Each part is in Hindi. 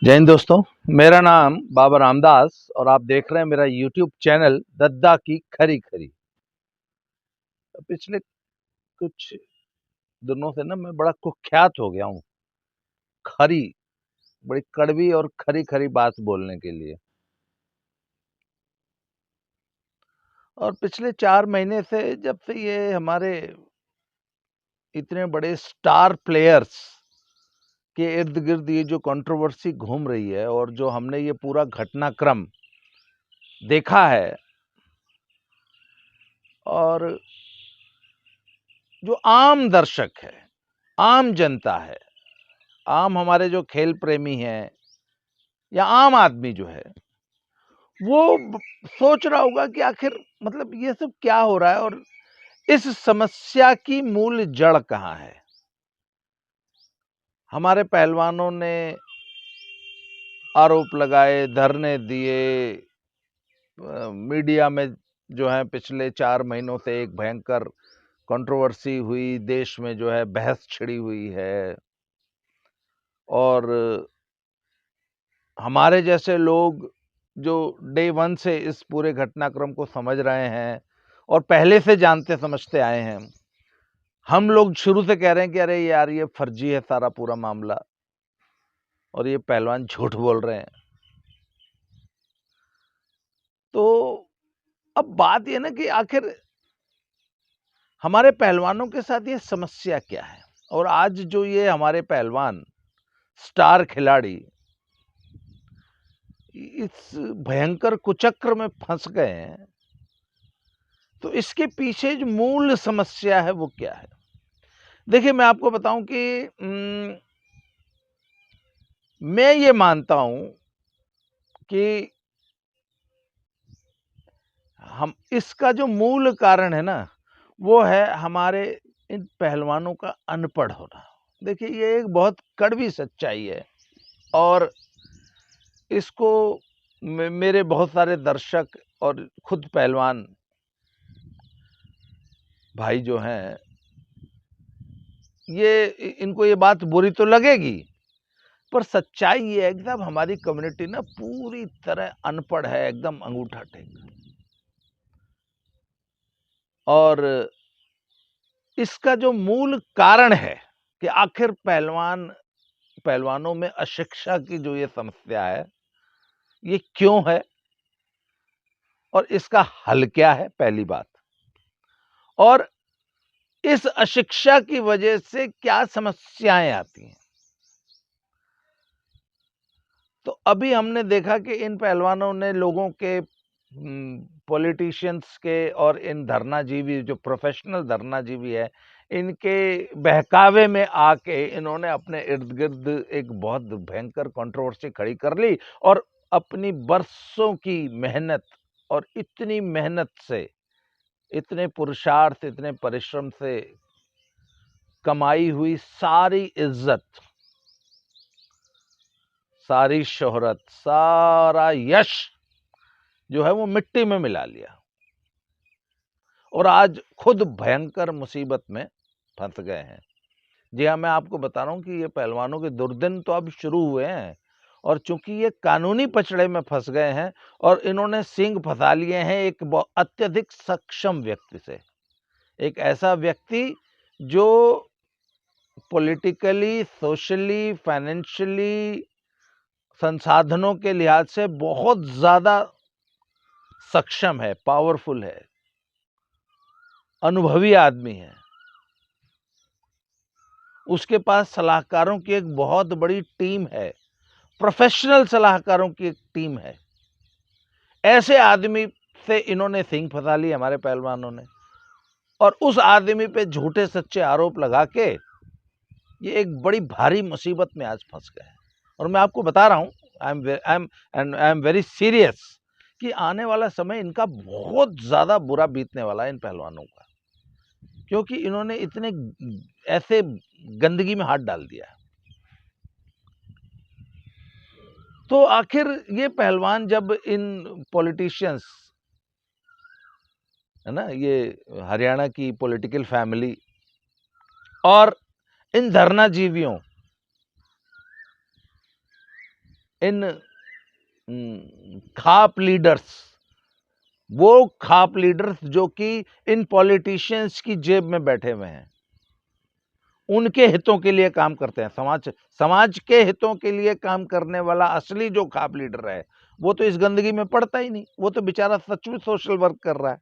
जय हिंद दोस्तों। मेरा नाम बाबा रामदास और आप देख रहे हैं मेरा यूट्यूब चैनल दद्दा की खरी खरी। पिछले कुछ दिनों से ना मैं बड़ा कुख्यात हो गया हूँ खरी, बड़ी कड़वी और खरी खरी बात बोलने के लिए। और पिछले 4 महीने से जब से ये हमारे इतने बड़े स्टार प्लेयर्स के इर्द गिर्द ये जो कंट्रोवर्सी घूम रही है और जो हमने ये पूरा घटनाक्रम देखा है, और जो आम दर्शक है, आम जनता है, आम हमारे जो खेल प्रेमी हैं या आम आदमी जो है, वो सोच रहा होगा कि आखिर मतलब ये सब क्या हो रहा है और इस समस्या की मूल जड़ कहाँ है। हमारे पहलवानों ने आरोप लगाए, धरने दिए, मीडिया में जो है पिछले 4 महीनों से एक भयंकर कंट्रोवर्सी हुई, देश में जो है बहस छिड़ी हुई है। और हमारे जैसे लोग जो डे वन से इस पूरे घटनाक्रम को समझ रहे हैं और पहले से जानते समझते आए हैं, हम लोग शुरू से कह रहे हैं कि अरे यार ये फर्जी है सारा पूरा मामला और ये पहलवान झूठ बोल रहे हैं। तो अब बात ये ना कि आखिर हमारे पहलवानों के साथ ये समस्या क्या है। और आज जो ये हमारे पहलवान स्टार खिलाड़ी इस भयंकर कुचक्र में फंस गए हैं, तो इसके पीछे जो मूल समस्या है वो क्या है। देखिए, मैं आपको बताऊं कि मैं ये मानता हूं कि हम इसका जो मूल कारण है ना, वो है हमारे इन पहलवानों का अनपढ़ होना। देखिए, ये एक बहुत कड़वी सच्चाई है और इसको मेरे बहुत सारे दर्शक और खुद पहलवान भाई जो हैं, ये इनको ये बात बुरी तो लगेगी, पर सच्चाई ये है कि साहब हमारी कम्युनिटी ना पूरी तरह अनपढ़ है, एकदम अंगूठा टेक। और इसका जो मूल कारण है कि आखिर पहलवानों में अशिक्षा की जो ये समस्या है, ये क्यों है और इसका हल क्या है, पहली बात। और इस अशिक्षा की वजह से क्या समस्याएं आती हैं। तो अभी हमने देखा कि इन पहलवानों ने लोगों के, पॉलिटिशियंस के और इन धरनाजीवी जो प्रोफेशनल धरनाजीवी है, इनके बहकावे में आके इन्होंने अपने इर्द गिर्द एक बहुत भयंकर कंट्रोवर्सी खड़ी कर ली और अपनी बरसों की मेहनत और इतनी मेहनत से, इतने पुरुषार्थ, इतने परिश्रम से कमाई हुई सारी इज्जत, सारी शोहरत, सारा यश जो है वो मिट्टी में मिला लिया और आज खुद भयंकर मुसीबत में फंस गए हैं। जी हाँ, मैं आपको बता रहा हूं कि ये पहलवानों के दुर्दिन तो अब शुरू हुए हैं और चूंकि ये कानूनी पचड़े में फंस गए हैं और इन्होंने सींग फंसा लिए हैं एक अत्यधिक सक्षम व्यक्ति से, एक ऐसा व्यक्ति जो पॉलिटिकली, सोशली, फाइनेंशियली, संसाधनों के लिहाज से बहुत ज्यादा सक्षम है, पावरफुल है, अनुभवी आदमी है। उसके पास सलाहकारों की एक बहुत बड़ी टीम है, प्रोफेशनल सलाहकारों की एक टीम है। ऐसे आदमी से इन्होंने सींग फंसा ली हमारे पहलवानों ने और उस आदमी पे झूठे सच्चे आरोप लगा के ये एक बड़ी भारी मुसीबत में आज फंस गए। और मैं आपको बता रहा हूं, आई एम वेरी सीरियस कि आने वाला समय इनका बहुत ज्यादा बुरा बीतने वाला है इन पहलवानों का, क्योंकि इन्होंने इतने ऐसे गंदगी में हाथ डाल दिया है। तो आखिर ये पहलवान जब इन पॉलिटिशियंस है ना, ये हरियाणा की पॉलिटिकल फैमिली और इन धरनाजीवियों इन खाप लीडर्स, वो खाप लीडर्स जो कि इन पॉलिटिशियंस की जेब में बैठे हुए हैं, उनके हितों के लिए काम करते हैं। समाज के हितों के लिए काम करने वाला असली जो खाप लीडर है, वो तो इस गंदगी में पड़ता ही नहीं। वो तो बेचारा सच में सोशल वर्क कर रहा है।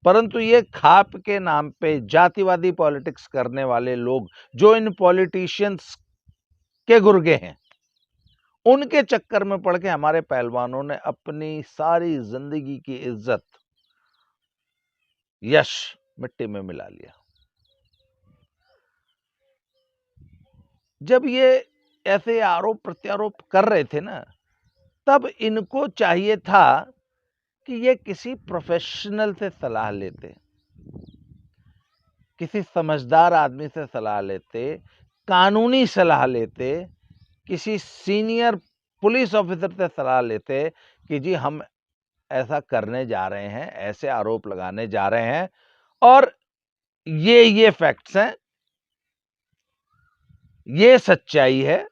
परंतु ये खाप के नाम पे जातिवादी पॉलिटिक्स करने वाले लोग, जो इन पॉलिटिशियंस के गुर्गे हैं, उनके चक्कर में पड़ के हमारे पहलवानों ने अपनी सारी जिंदगी की इज्जत, यश मिट्टी में मिला लिया। जब ये ऐसे आरोप प्रत्यारोप कर रहे थे ना, तब इनको चाहिए था कि ये किसी प्रोफेशनल से सलाह लेते, किसी समझदार आदमी से सलाह लेते, कानूनी सलाह लेते, किसी सीनियर पुलिस ऑफिसर से सलाह लेते कि जी हम ऐसा करने जा रहे हैं, ऐसे आरोप लगाने जा रहे हैं और ये फैक्ट्स हैं, ये सच्चाई है,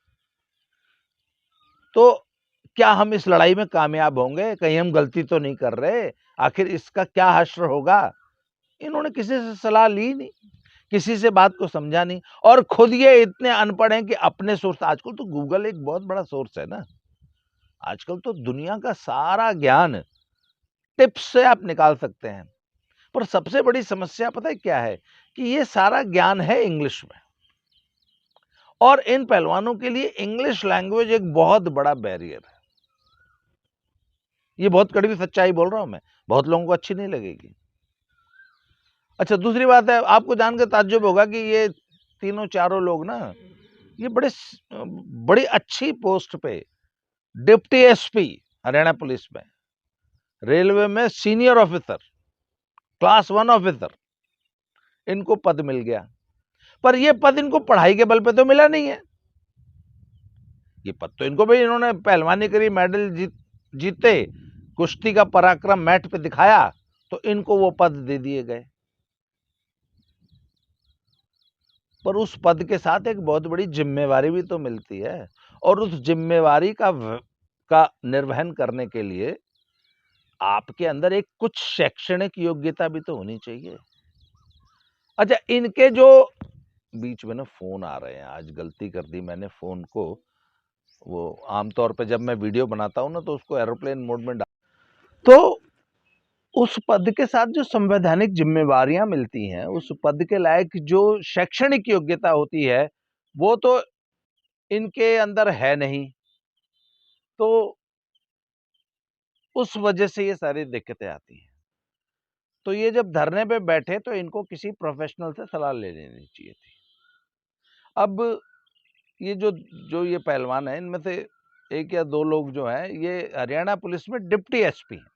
तो क्या हम इस लड़ाई में कामयाब होंगे? कहीं हम गलती तो नहीं कर रहे? आखिर इसका क्या हश्र होगा? इन्होंने किसी से सलाह ली नहीं, किसी से बात को समझा नहीं, और खुद ये इतने अनपढ़ हैं कि अपने सोर्स, आजकल तो गूगल एक बहुत बड़ा सोर्स है ना। आजकल तो दुनिया का सारा ज्ञान टिप्स से आप निकाल सकते हैं। पर सबसे बड़ी समस्या पता है क्या है? कि ये सारा ज्ञान है इंग्लिश में, और इन पहलवानों के लिए इंग्लिश लैंग्वेज एक बहुत बड़ा बैरियर है। ये बहुत कड़वी सच्चाई बोल रहा हूं मैं, बहुत लोगों को अच्छी नहीं लगेगी। अच्छा, दूसरी बात है, आपको जानकर ताज्जुब होगा कि ये तीनों चारों लोग ना, ये बड़ी अच्छी पोस्ट पे, डिप्टी एसपी हरियाणा पुलिस में, रेलवे में सीनियर ऑफिसर, क्लास 1 ऑफिसर, इनको पद मिल गया। पर ये पद इनको पढ़ाई के बल पे तो मिला नहीं है। ये पद तो इनको, भाई इन्होंने पहलवानी करी, मेडल जीते, कुश्ती का पराक्रम मैट पे दिखाया, तो इनको वो पद दे दिए गए। पर उस पद के साथ एक बहुत बड़ी जिम्मेवारी भी तो मिलती है, और उस जिम्मेवारी का निर्वहन करने के लिए आपके अंदर एक कुछ शैक्षणिक योग्यता भी तो होनी चाहिए। अच्छा, इनके जो बीच में ना फोन आ रहे हैं, आज गलती कर दी मैंने फोन को, वो आमतौर पे जब मैं वीडियो बनाता हूं ना तो उसको एरोप्लेन मोड में डाल, तो उस पद के साथ जो संवैधानिक जिम्मेवारियां मिलती हैं, उस पद के लायक जो शैक्षणिक योग्यता होती है, वो तो इनके अंदर है नहीं। तो उस वजह से ये सारी दिक्कतें आती हैं। तो ये जब धरने पे बैठे तो इनको किसी प्रोफेशनल से सलाह ले लेनी चाहिए थी। अब ये जो ये पहलवान है, इनमें से एक या दो लोग जो हैं, ये हरियाणा पुलिस में डिप्टी एसपी हैं।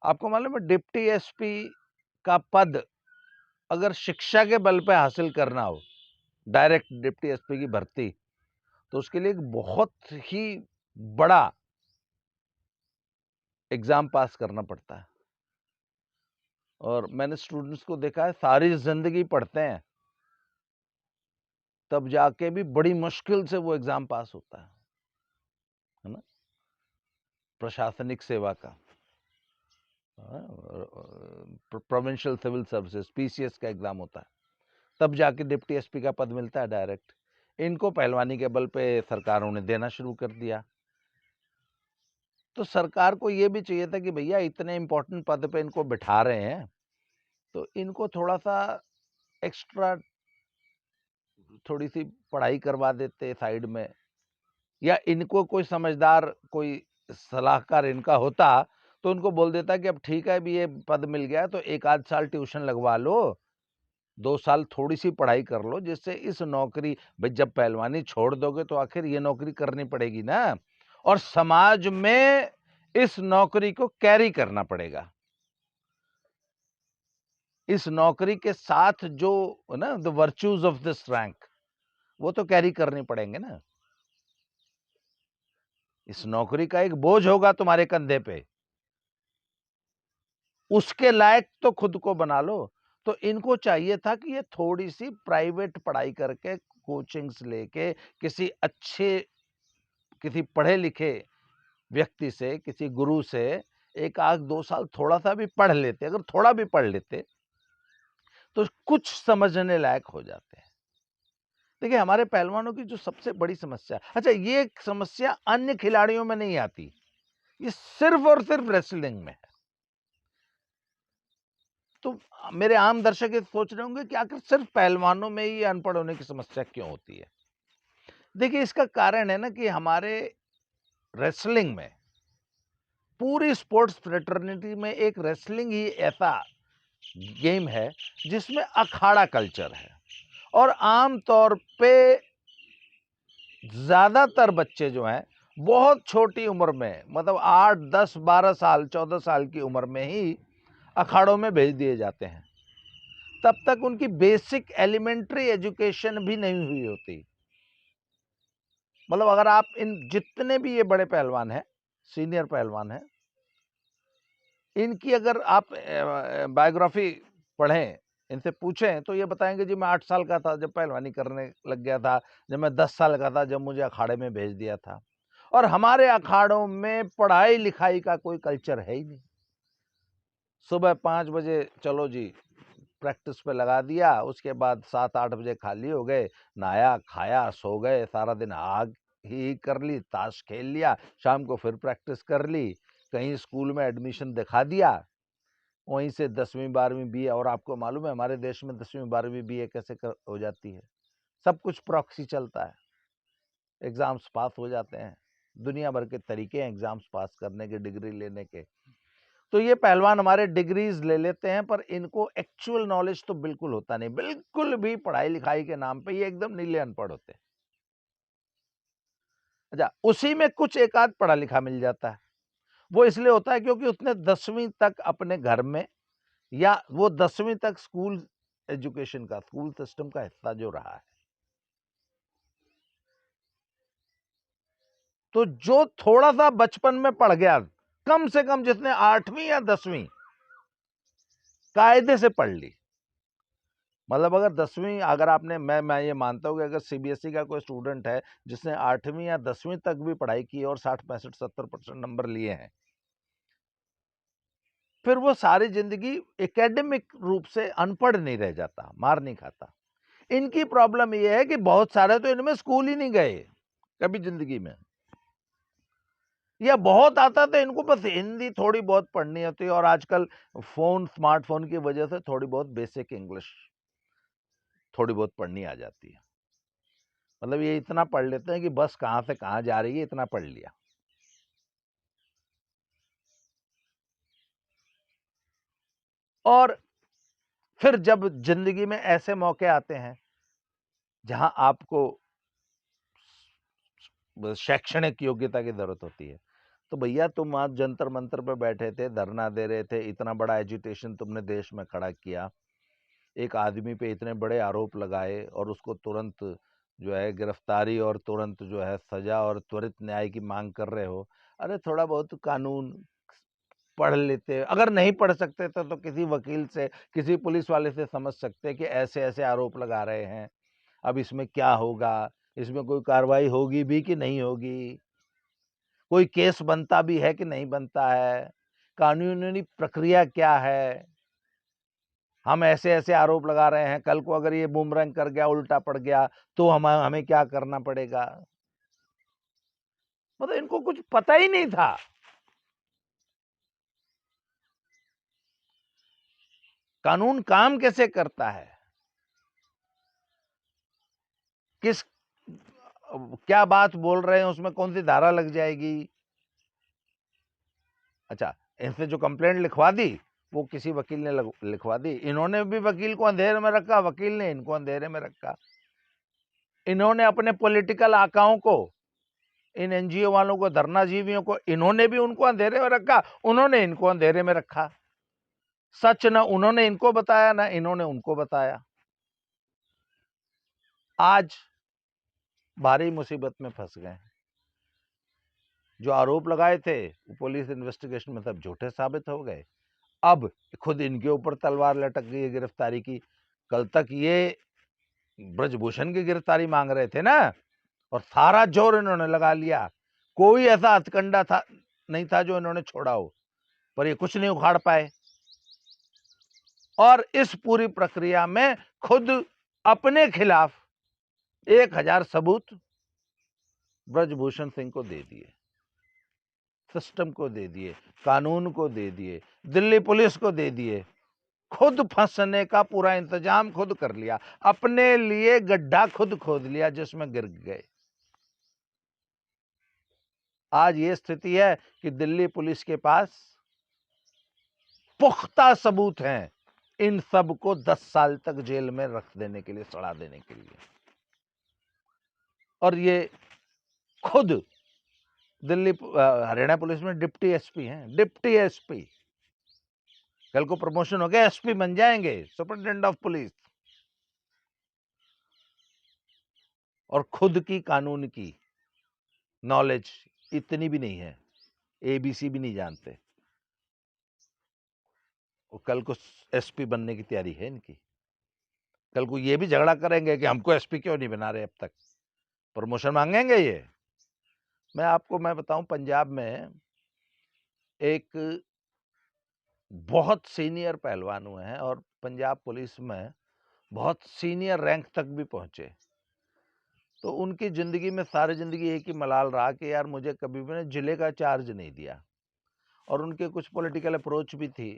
आपको मालूम है, डिप्टी एसपी का पद अगर शिक्षा के बल पे हासिल करना हो, डायरेक्ट डिप्टी एसपी की भर्ती, तो उसके लिए एक बहुत ही बड़ा एग्जाम पास करना पड़ता है। और मैंने स्टूडेंट्स को देखा है, सारी जिंदगी पढ़ते हैं, तब जाके भी बड़ी मुश्किल से वो एग्जाम पास होता है ना। प्रशासनिक सेवा का, प्रोविंशियल सिविल सर्विसेज, पीसीएस का एग्जाम होता है, तब जाके डिप्टी एसपी का पद मिलता है डायरेक्ट। इनको पहलवानी के बल पे सरकारों ने देना शुरू कर दिया। तो सरकार को ये भी चाहिए था कि भैया इतने इंपॉर्टेंट पद पे इनको बिठा रहे हैं, तो इनको थोड़ा सा एक्स्ट्रा, थोड़ी सी पढ़ाई करवा देते साइड में, या इनको कोई समझदार, कोई सलाहकार इनका होता, तो उनको बोल देता कि अब ठीक है, अभी ये पद मिल गया तो एक आध साल ट्यूशन लगवा लो, 2 साल थोड़ी सी पढ़ाई कर लो, जिससे इस नौकरी, भाई जब पहलवानी छोड़ दोगे तो आखिर ये नौकरी करनी पड़ेगी ना, और समाज में इस नौकरी को कैरी करना पड़ेगा। इस नौकरी के साथ जो ना the virtues of this rank, वो तो कैरी करनी पड़ेंगे ना। इस नौकरी का एक बोझ होगा तुम्हारे कंधे पे, उसके लायक तो खुद को बना लो। तो इनको चाहिए था कि ये थोड़ी सी प्राइवेट पढ़ाई करके, कोचिंग्स लेके, किसी अच्छे किसी पढ़े लिखे व्यक्ति से, किसी गुरु से 1 आध 2 साल थोड़ा-सा भी पढ़ लेते, अगर थोड़ा भी पढ़ लेते, तो कुछ समझने लायक हो जाते हैं। देखिए, हमारे पहलवानों की जो सबसे बड़ी समस्या, अच्छा, ये समस्या अन्य खिलाड़ियों में नहीं आती, ये सिर्फ और सिर्फ रेसलिंग में है। तो मेरे आम दर्शक ये सोच रहे होंगे कि आखिर सिर्फ पहलवानों में ही अनपढ़ होने की समस्या क्यों होती है? देखिए, इसका कारण है ना कि हमारे रेसलिंग में, पूरी स्पोर्ट्स फ्रेटर्निटी में एक रेसलिंग ही ऐसा गेम है जिसमें अखाड़ा कल्चर है, और आम तौर पे ज्यादातर बच्चे जो हैं बहुत छोटी उम्र में, मतलब 8, 10, 12 साल, 14 साल की उम्र में ही अखाड़ों में भेज दिए जाते हैं। तब तक उनकी बेसिक एलिमेंट्री एजुकेशन भी नहीं हुई होती। मतलब अगर आप इन जितने भी ये बड़े पहलवान हैं, सीनियर पहलवान हैं, इनकी अगर आप बायोग्राफी पढ़ें, इनसे पूछें, तो ये बताएंगे जी मैं 8 साल का था जब पहलवानी करने लग गया था, जब मैं 10 साल का था जब मुझे अखाड़े में भेज दिया था। और हमारे अखाड़ों में पढ़ाई लिखाई का कोई कल्चर है ही नहीं। सुबह 5 बजे चलो जी प्रैक्टिस पे लगा दिया, उसके बाद 7-8 बजे खाली हो गए, नहाया खाया सो गए, सारा दिन आग ही कर ली, ताश खेल लिया, शाम को फिर प्रैक्टिस कर ली, कहीं स्कूल में एडमिशन दिखा दिया, वहीं से 10वीं 12वीं बीए। और आपको मालूम है हमारे देश में 10वीं 12वीं बीए कैसे हो जाती है? सब कुछ प्रॉक्सी चलता है, एग्जाम्स पास हो जाते हैं, दुनिया भर के तरीके हैं एग्जाम्स पास करने के, डिग्री लेने के। तो ये पहलवान हमारे डिग्रीज ले लेते हैं, पर इनको एक्चुअल नॉलेज तो बिल्कुल होता नहीं, बिल्कुल भी पढ़ाई लिखाई के नाम पे ये एकदम नीले अनपढ़ होते हैं। अच्छा, उसी में कुछ एक आध पढ़ा लिखा मिल जाता है, वो इसलिए होता है क्योंकि उसने 10वीं तक अपने घर में, या वो 10वीं तक स्कूल एजुकेशन का, स्कूल सिस्टम का हिस्सा जो रहा है। तो जो थोड़ा सा बचपन में पढ़ गया, कम से कम जिसने 8वीं या 10वीं कायदे से पढ़ ली, मतलब अगर 10वीं, अगर आपने, मैं ये मानता हूं कि अगर सीबीएसई का कोई स्टूडेंट है जिसने 8वीं या 10वीं तक भी पढ़ाई की और 60, 65, 70% नंबर लिए हैं, फिर वो सारी जिंदगी एकेडमिक रूप से अनपढ़ नहीं रह जाता, मार नहीं खाता। इनकी प्रॉब्लम ये है कि बहुत सारे तो इनमें स्कूल ही नहीं गए कभी जिंदगी में, या बहुत आता तो इनको बस हिंदी थोड़ी बहुत पढ़नी होती है, और आजकल फोन, स्मार्टफोन की वजह से थोड़ी बहुत बेसिक इंग्लिश थोड़ी बहुत पढ़नी आ जाती है। मतलब ये इतना पढ़ लेते हैं कि बस कहां से कहां जा रही है, इतना पढ़ लिया। और फिर जब जिंदगी में ऐसे मौके आते हैं जहां आपको शैक्षणिक योग्यता की जरूरत होती है, तो भैया तुम आज जंतर मंतर पे बैठे थे, धरना दे रहे थे, इतना बड़ा एजुटेशन तुमने देश में खड़ा किया, एक आदमी पे इतने बड़े आरोप लगाए और उसको तुरंत जो है गिरफ्तारी और तुरंत जो है सजा और त्वरित न्याय की मांग कर रहे हो। अरे थोड़ा बहुत कानून पढ़ लेते, अगर नहीं पढ़ सकते तो किसी वकील से, किसी पुलिस वाले से समझ सकते कि ऐसे ऐसे आरोप लगा रहे हैं, अब इसमें क्या होगा, इसमें कोई कार्रवाई होगी भी कि नहीं होगी, कोई केस बनता भी है कि नहीं बनता है, कानूनी प्रक्रिया क्या है, हम ऐसे ऐसे आरोप लगा रहे हैं, कल को अगर ये बूमरैंग कर गया, उल्टा पड़ गया, तो हमें क्या करना पड़ेगा। मतलब इनको कुछ पता ही नहीं था। कानून काम कैसे करता है, किस, क्या बात बोल रहे हैं, उसमें कौन सी धारा लग जाएगी। अच्छा, इनसे जो कंप्लेंट लिखवा दी वो किसी वकील ने लिखवा दी, इन्होंने भी वकील को अंधेरे में रखा, वकील ने इनको अंधेरे में रखा। इन्होंने अपने पॉलिटिकल आकाओं को, इन एनजीओ वालों को, धरनाजीवियों को, इन्होंने भी उनको अंधेरे में रखा, उन्होंने इनको अंधेरे में रखा। सच न उन्होंने इनको बताया, ना इन्होंने उनको बताया। आज भारी मुसीबत में फंस गए। जो आरोप लगाए थे वो पुलिस इन्वेस्टिगेशन में सब झूठे साबित हो गए। अब खुद इनके ऊपर तलवार लटक गई है गिरफ्तारी की। कल तक ये ब्रजभूषण की गिरफ्तारी मांग रहे थे ना, और सारा जोर इन्होंने लगा लिया कोई ऐसा हथकंडा था नहीं था जो इन्होंने छोड़ा हो, पर ये कुछ नहीं उखाड़ पाए। और इस पूरी प्रक्रिया में खुद अपने खिलाफ 1000 सबूत ब्रजभूषण सिंह को दे दिए, सिस्टम को दे दिए, कानून को दे दिए, दिल्ली पुलिस को दे दिए, खुद फंसने का पूरा इंतजाम खुद कर लिया, अपने लिए गड्ढा खुद खोद लिया जिसमें गिर गए। आज ये स्थिति है कि दिल्ली पुलिस के पास पुख्ता सबूत हैं इन सब को 10 साल तक जेल में रख देने के लिए, सड़ा देने के लिए। और ये खुद दिल्ली हरियाणा पुलिस में डिप्टी एसपी हैं, डिप्टी एसपी। कल को प्रमोशन हो गया, एसपी बन जाएंगे, सुपरिटेंडेंट ऑफ पुलिस। और खुद की कानून की नॉलेज इतनी भी नहीं है, एबीसी भी नहीं जानते। और कल को एसपी बनने की तैयारी है इनकी। कल को ये भी झगड़ा करेंगे कि हमको एसपी क्यों नहीं बना रहे, अब तक प्रमोशन मांगेंगे ये। मैं बताऊं, पंजाब में एक बहुत सीनियर पहलवान हुए हैं और पंजाब पुलिस में बहुत सीनियर रैंक तक भी पहुंचे। तो उनकी जिंदगी में सारी जिंदगी एक ही मलाल रहा कि यार मुझे कभी भी जिले का चार्ज नहीं दिया। और उनके कुछ पॉलिटिकल अप्रोच भी थी,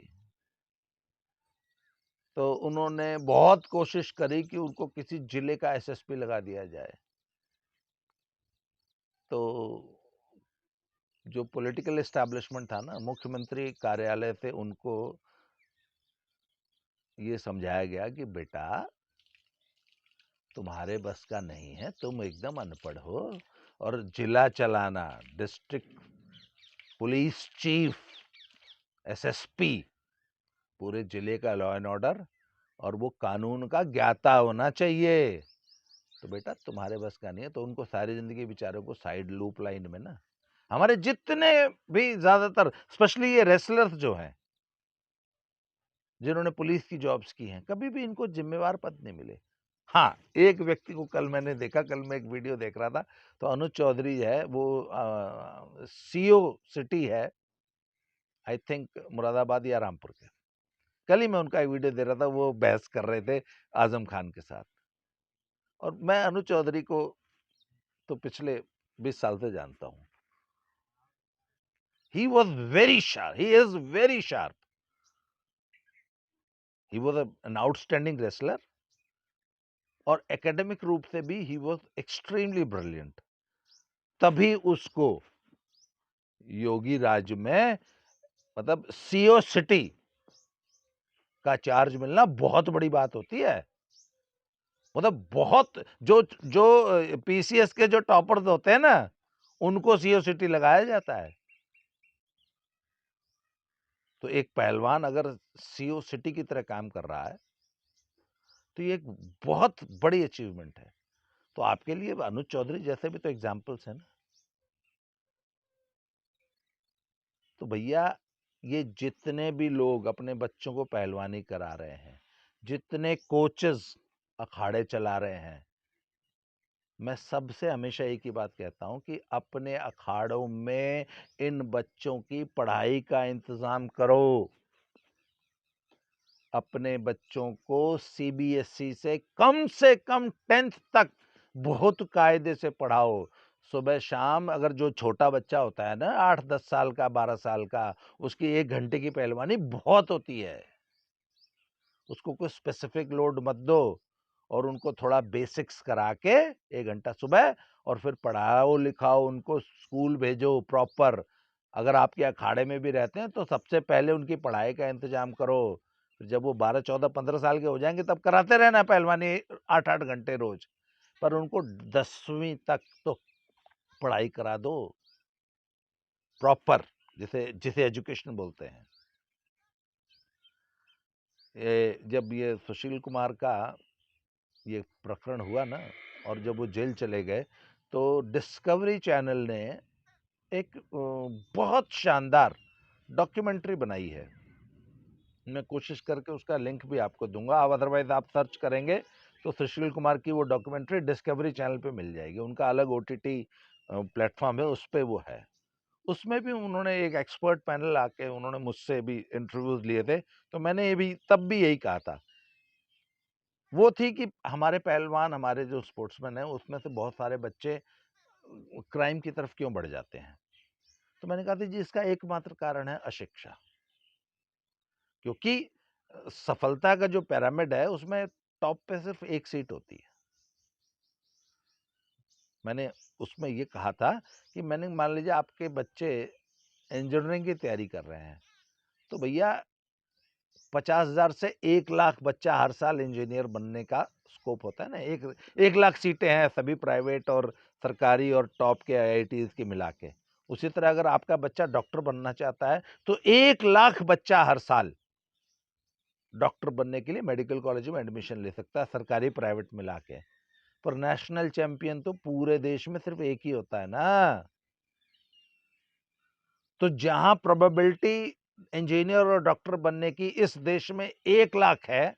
तो उन्होंने बहुत कोशिश करी कि उनको किसी जिले का एसएसपी लगा दिया जाए। तो जो पॉलिटिकल एस्टैब्लिशमेंट था ना, मुख्यमंत्री कार्यालय से उनको ये समझाया गया कि बेटा तुम्हारे बस का नहीं है, तुम एकदम अनपढ़ हो, और जिला चलाना, डिस्ट्रिक्ट पुलिस चीफ, एसएसपी, पूरे जिले का लॉ एंड ऑर्डर और वो कानून का ज्ञाता होना चाहिए। तो बेटा तुम्हारे बस का नहीं है। तो उनको सारी जिंदगी बेचारों को साइड लूप लाइन में ना, हमारे जितने भी ज्यादातर स्पेशली ये रेसलर्स जो हैं, जिन्होंने पुलिस की जॉब्स की हैं, कभी भी इनको जिम्मेवार पद नहीं मिले। हाँ, एक व्यक्ति को कल मैंने देखा, कल मैं एक वीडियो देख रहा था, तो अनुज चौधरी है, वो सीओ सिटी है, आई थिंक मुरादाबाद या रामपुर के। कल ही मैं उनका एक वीडियो दे रहा था, वो बहस कर रहे थे आजम खान के साथ। और मैं अनुज चौधरी को तो पिछले 20 साल से जानता हूं। He was very sharp, he is very sharp, he was an outstanding wrestler, और एकेडमिक रूप से भी ही वॉज एक्सट्रीमली ब्रिलियंट। तभी उसको योगी राज में मतलब सीओ सिटी का चार्ज मिलना बहुत बड़ी बात होती है। मतलब बहुत जो जो पीसीएस के जो टॉपर्स होते हैं ना, उनको सीओ सिटी लगाया जाता है। तो एक पहलवान अगर सीओ सिटी की तरह काम कर रहा है तो ये एक बहुत बड़ी अचीवमेंट है। तो आपके लिए अनुज चौधरी जैसे भी तो एग्जाम्पल्स हैं ना। तो भैया ये जितने भी लोग अपने बच्चों को पहलवानी करा रहे हैं, जितने कोचेस अखाड़े चला रहे हैं, मैं सबसे हमेशा एक ही बात कहता हूं कि अपने अखाड़ों में इन बच्चों की पढ़ाई का इंतजाम करो। अपने बच्चों को सीबीएसई से कम 10th तक बहुत कायदे से पढ़ाओ। सुबह शाम, अगर जो छोटा बच्चा होता है ना, 8-10 साल का, 12 साल का, उसकी 1 घंटे की पहलवानी बहुत होती है। उसको कोई स्पेसिफिक लोड मत दो और उनको थोड़ा बेसिक्स करा के 1 घंटा सुबह, और फिर पढ़ाओ लिखाओ उनको, स्कूल भेजो प्रॉपर। अगर आपके अखाड़े में भी रहते हैं तो सबसे पहले उनकी पढ़ाई का इंतजाम करो। जब वो 12, 14, 15 साल के हो जाएंगे तब कराते रहना पहलवानी 8-8 घंटे रोज, पर उनको 10वीं तक तो पढ़ाई करा दो प्रॉपर, जिसे जिसे एजुकेशन बोलते हैं। जब ये सुशील कुमार का ये प्रकरण हुआ ना, और जब वो जेल चले गए, तो डिस्कवरी चैनल ने एक बहुत शानदार डॉक्यूमेंट्री बनाई है। मैं कोशिश करके उसका लिंक भी आपको दूंगा, आप अदरवाइज आप सर्च करेंगे तो सुशील कुमार की वो डॉक्यूमेंट्री डिस्कवरी चैनल पे मिल जाएगी। उनका अलग ओटीटी प्लेटफॉर्म है उस पे वो है। उसमें भी उन्होंने एक एक्सपर्ट पैनल आके उन्होंने मुझसे भी इंटरव्यूज लिए थे, तो मैंने ये भी तब भी यही कहा था, वो थी कि हमारे पहलवान, हमारे जो स्पोर्ट्समैन हैं, उसमें से बहुत सारे बच्चे क्राइम की तरफ क्यों बढ़ जाते हैं? तो मैंने कहा था जी इसका एकमात्र कारण है अशिक्षा। क्योंकि सफलता का जो पिरामिड है उसमें टॉप पे सिर्फ एक सीट होती है। मैंने उसमें ये कहा था कि मैंने मान लीजिए आपके बच्चे इंजीनियरिंग की तैयारी कर रहे हैं, तो भैया 50,000 से 1,00,000 बच्चा हर साल इंजीनियर बनने का स्कोप होता है ना। 1,00,000 सीटें हैं सभी प्राइवेट और सरकारी और टॉप के आईआईटीज की मिला के। उसी तरह अगर आपका बच्चा डॉक्टर बनना चाहता है तो 1,00,000 बच्चा हर साल डॉक्टर बनने के लिए मेडिकल कॉलेज में एडमिशन ले सकता है, सरकारी प्राइवेट मिला के। पर नेशनल चैंपियन तो पूरे देश में सिर्फ एक ही होता है ना। तो जहां प्रोबेबिलिटी इंजीनियर और डॉक्टर बनने की इस देश में 1,00,000 है,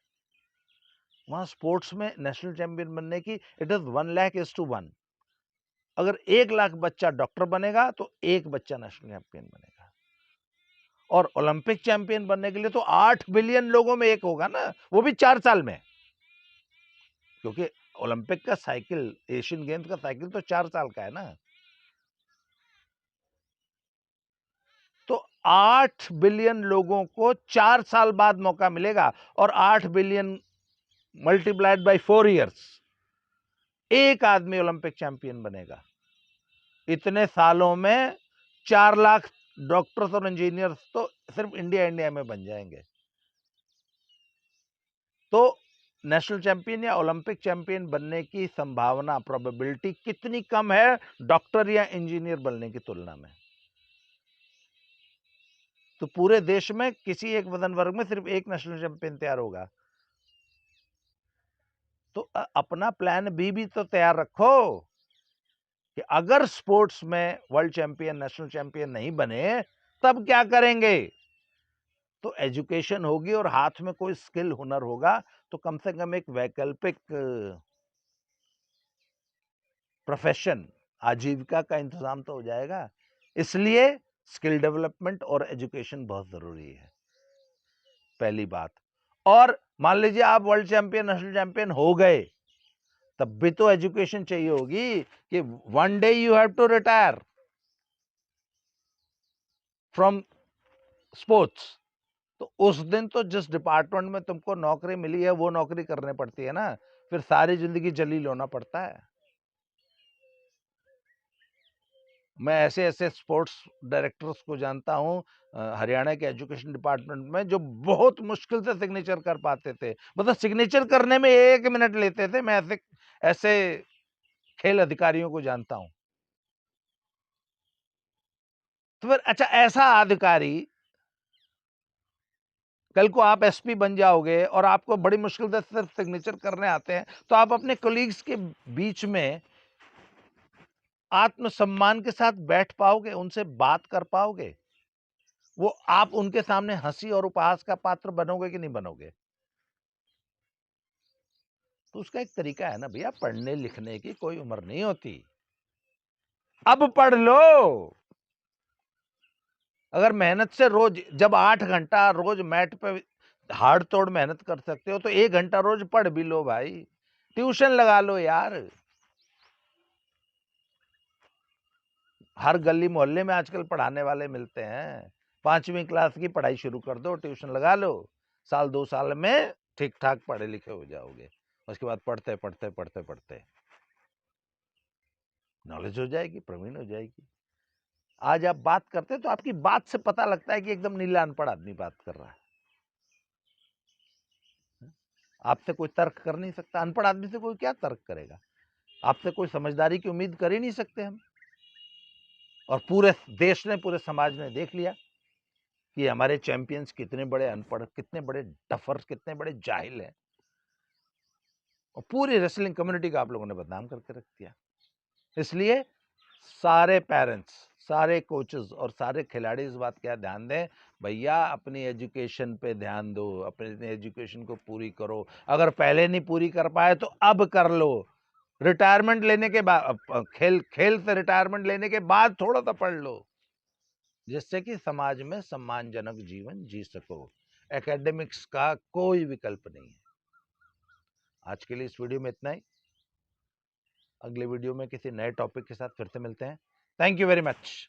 वहां स्पोर्ट्स में नेशनल चैंपियन बनने की इट इज 1,00,000:1। अगर 1,00,000 बच्चा डॉक्टर बनेगा तो एक बच्चा नेशनल चैंपियन बनेगा। और ओलंपिक चैंपियन बनने के लिए तो 8 बिलियन लोगों में एक होगा ना, वो भी 4 साल में। क्योंकि ओलंपिक का साइकिल, एशियन गेम्स का साइकिल तो 4 साल का है ना। तो 8 बिलियन लोगों को 4 साल बाद मौका मिलेगा, और 8 बिलियन मल्टीप्लाइड बाय 4 इयर्स, एक आदमी ओलंपिक चैंपियन बनेगा। इतने सालों में 4,00,000 डॉक्टर्स और इंजीनियर्स तो सिर्फ इंडिया में बन जाएंगे। तो नेशनल चैंपियन या ओलंपिक चैंपियन बनने की संभावना, प्रोबेबिलिटी कितनी कम है डॉक्टर या इंजीनियर बनने की तुलना में। तो पूरे देश में किसी एक वजन वर्ग में सिर्फ एक नेशनल चैंपियन तैयार होगा। तो अपना प्लान बी भी तो तैयार रखो कि अगर स्पोर्ट्स में वर्ल्ड चैंपियन, नेशनल चैंपियन नहीं बने तब क्या करेंगे। तो एजुकेशन होगी और हाथ में कोई स्किल, हुनर होगा, तो कम से कम एक वैकल्पिक प्रोफेशन, आजीविका का इंतजाम तो हो जाएगा। इसलिए स्किल डेवलपमेंट और एजुकेशन बहुत जरूरी है, पहली बात। और मान लीजिए आप वर्ल्ड चैंपियन, नेशनल चैंपियन हो गए, तब भी तो एजुकेशन चाहिए होगी कि one day you have to retire from sports. तो उस दिन तो जिस डिपार्टमेंट में तुमको नौकरी मिली है वो नौकरी करनी पड़ती है ना, फिर सारी जिंदगी जलील होना पड़ता है। मैं ऐसे ऐसे स्पोर्ट्स डायरेक्टर्स को जानता हूं हरियाणा के एजुकेशन डिपार्टमेंट में, जो बहुत मुश्किल से सिग्नेचर कर पाते थे। मतलब सिग्नेचर करने में 1 मिनट लेते थे। मैं ऐसे ऐसे खेल अधिकारियों को जानता हूं। तो फिर अच्छा, ऐसा अधिकारी, कल को आप एसपी बन जाओगे और आपको बड़ी मुश्किल से सिर्फ सिग्नेचर करने आते हैं, तो आप अपने कोलीग्स के बीच में आत्मसम्मान के साथ बैठ पाओगे, उनसे बात कर पाओगे? वो आप उनके सामने हंसी और उपहास का पात्र बनोगे कि नहीं बनोगे? तो उसका एक तरीका है ना भैया, पढ़ने लिखने की कोई उम्र नहीं होती। अब पढ़ लो। अगर मेहनत से रोज, जब 8 घंटा रोज मैट पे हाड़ तोड़ मेहनत कर सकते हो, तो 1 घंटा रोज पढ़ भी लो भाई। ट्यूशन लगा लो यार। हर गली मोहल्ले में आजकल पढ़ाने वाले मिलते हैं। 5वीं क्लास की पढ़ाई शुरू कर दो, ट्यूशन लगा लो। साल 2 साल में ठीक ठाक पढ़े लिखे हो जाओगे। उसके बाद पढ़ते पढ़ते पढ़ते पढ़ते नॉलेज हो जाएगी, प्रवीण हो जाएगी। आज आप बात करते हैं तो आपकी बात से पता लगता है कि एकदम नीला अनपढ़ आदमी बात कर रहा है। आपसे कोई तर्क कर नहीं सकता। अनपढ़ आदमी से कोई क्या तर्क करेगा? आपसे कोई समझदारी की उम्मीद कर ही नहीं सकते हम। और पूरे देश ने, पूरे समाज ने देख लिया कि हमारे चैंपियंस कितने बड़े अनपढ़, कितने बड़े डफर, कितने बड़े जाहिल हैं। और पूरी रेसलिंग कम्युनिटी को आप लोगों ने बदनाम करके रख दिया। इसलिए सारे पेरेंट्स, सारे कोचेस और सारे खिलाड़ी इस बात का ध्यान दें, भैया अपनी एजुकेशन पे ध्यान दो, अपनी एजुकेशन को पूरी करो। अगर पहले नहीं पूरी कर पाए तो अब कर लो। रिटायरमेंट लेने के बाद खेल से रिटायरमेंट लेने के बाद थोड़ा सा पढ़ लो, जिससे कि समाज में सम्मानजनक जीवन जी सको। एकेडमिक्स का कोई विकल्प नहीं है। आज के लिए इस वीडियो में इतना ही। अगले वीडियो में किसी नए टॉपिक के साथ फिर से मिलते हैं। Thank you very much.